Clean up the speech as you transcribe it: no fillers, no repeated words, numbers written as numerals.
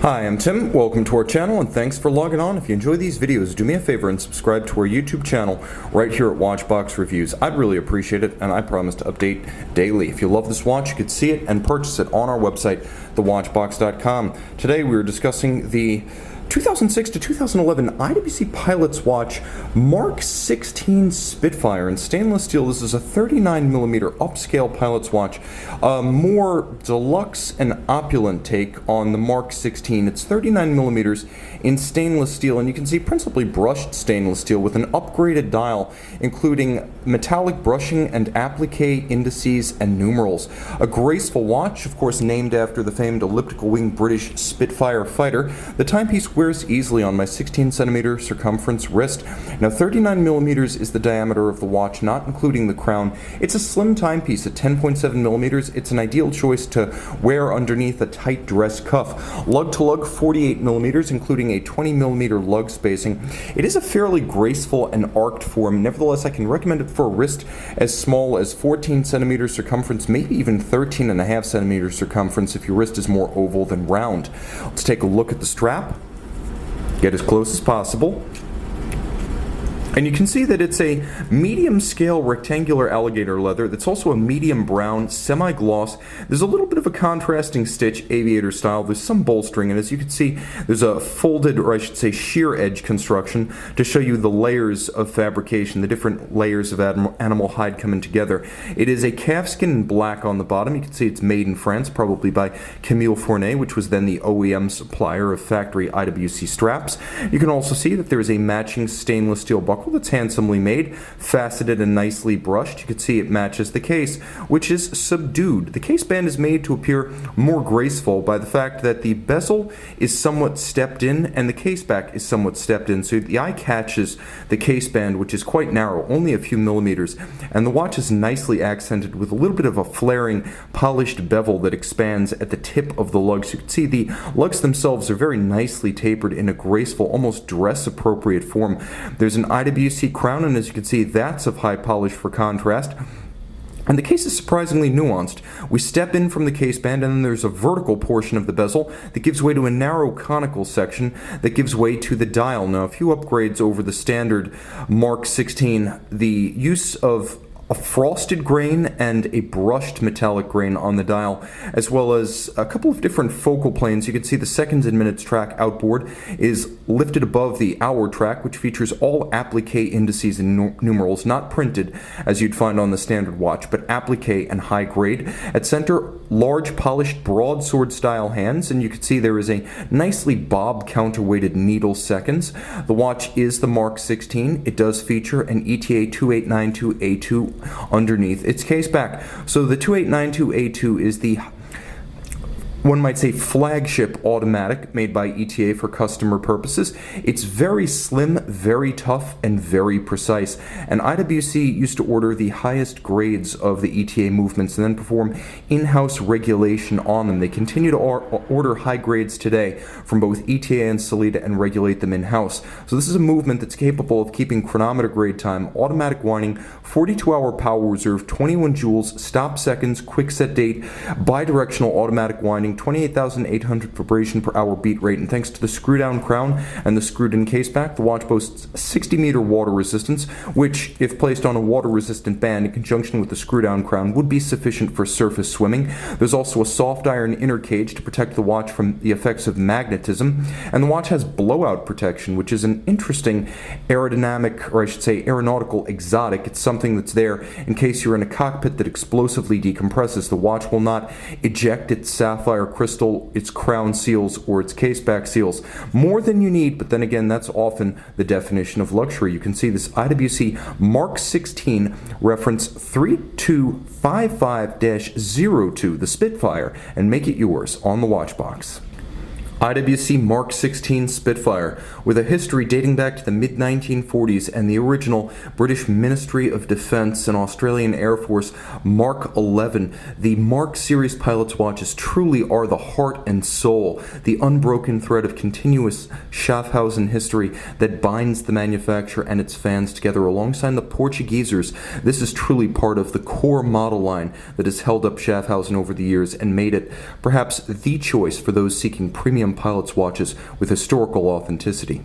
Hi, I'm Tim. Welcome to our channel and thanks for logging on. If you enjoy these videos, do me a favor and subscribe to our YouTube channel right here at Watchbox Reviews. I'd really appreciate it, and I promise to update daily. If you love this watch, you could see it and purchase it on our website, thewatchbox.com. Today we are discussing the 2006 to 2011 IWC Pilot's Watch Mark 16 Spitfire in stainless steel. This is a 39mm upscale pilot's watch. A more deluxe and opulent take on the Mark 16. It's 39mm in stainless steel, and you can see principally brushed stainless steel with an upgraded dial, including metallic brushing and applique indices and numerals. A graceful watch, of course named after the famed elliptical-wing British Spitfire fighter. The timepiece wears easily on my 16cm circumference wrist. Now 39mm is the diameter of the watch, not including the crown. It's a slim timepiece at 10.7mm. It's an ideal choice to wear underneath a tight dress cuff. Lug-to-lug 48mm, including a 20mm lug spacing. It is a fairly graceful and arced form. Nevertheless, I can recommend it for a wrist as small as 14cm circumference, maybe even 13.5cm circumference if your wrist is more oval than round. Let's take a look at the strap. Get as close as possible. And you can see that it's a medium scale rectangular alligator leather that's also a medium brown, semi-gloss. There's a little bit of a contrasting stitch, aviator style. There's some bolstering, and as you can see, there's a folded, or I should say sheer edge construction to show you the layers of fabrication, the different layers of animal hide coming together. It is a calfskin in black on the bottom. You can see it's made in France, probably by Camille Fournet, which was then the OEM supplier of factory IWC straps. You can also see that there is a matching stainless steel buckle that's handsomely made, faceted and nicely brushed. You can see it matches the case, which is subdued. The case band is made to appear more graceful by the fact that the bezel is somewhat stepped in and the case back is somewhat stepped in, so the eye catches the case band, which is quite narrow, only a few millimeters, and the watch is nicely accented with a little bit of a flaring polished bevel that expands at the tip of the lugs. You can see the lugs themselves are very nicely tapered in a graceful, almost dress appropriate form. There's an IWC crown, and as you can see, that's of high polish for contrast. And the case is surprisingly nuanced. We step in from the case band, and then there's a vertical portion of the bezel that gives way to a narrow conical section that gives way to the dial. Now, a few upgrades over the standard Mark 16. The use of a frosted grain and a brushed metallic grain on the dial, as well as a couple of different focal planes. You can see the seconds and minutes track outboard is lifted above the hour track, which features all applique indices and numerals, not printed as you'd find on the standard watch, but applique and high grade. At center, large polished broadsword style hands, and you can see there is a nicely bob counterweighted needle seconds. The watch is the Mark 16. It does feature an ETA 2892A2 underneath its case back. So the 2892A2 is the, one might say, flagship automatic made by ETA for customer purposes. It's very slim, very tough, and very precise. And IWC used to order the highest grades of the ETA movements and then perform in-house regulation on them. They continue to order high grades today from both ETA and Sellita and regulate them in-house. So this is a movement that's capable of keeping chronometer grade time, automatic winding, 42-hour power reserve, 21 joules, stop seconds, quick set date, bidirectional automatic winding, 28,800 vibration per hour beat rate, and thanks to the screw-down crown and the screwed-in case back, the watch boasts 60-meter water resistance, which, if placed on a water-resistant band in conjunction with the screw-down crown, would be sufficient for surface swimming. There's also a soft iron inner cage to protect the watch from the effects of magnetism, and the watch has blowout protection, which is an interesting aerodynamic, or I should say aeronautical exotic. It's something that's there in case you're in a cockpit that explosively decompresses. The watch will not eject its sapphire crystal, its crown seals, or its case back seals. More than you need, but then again, that's often the definition of luxury. You can see this IWC Mark 16 reference 3255-02, the Spitfire, and make it yours on the watch box. IWC Mark 16 Spitfire, with a history dating back to the mid-1940s and the original British Ministry of Defence and Australian Air Force Mark 11. The Mark series pilot's watches truly are the heart and soul, the unbroken thread of continuous Schaffhausen history that binds the manufacturer and its fans together alongside the Portuguesers. This is truly part of the core model line that has held up Schaffhausen over the years and made it perhaps the choice for those seeking premium premium pilot's watches with historical authenticity.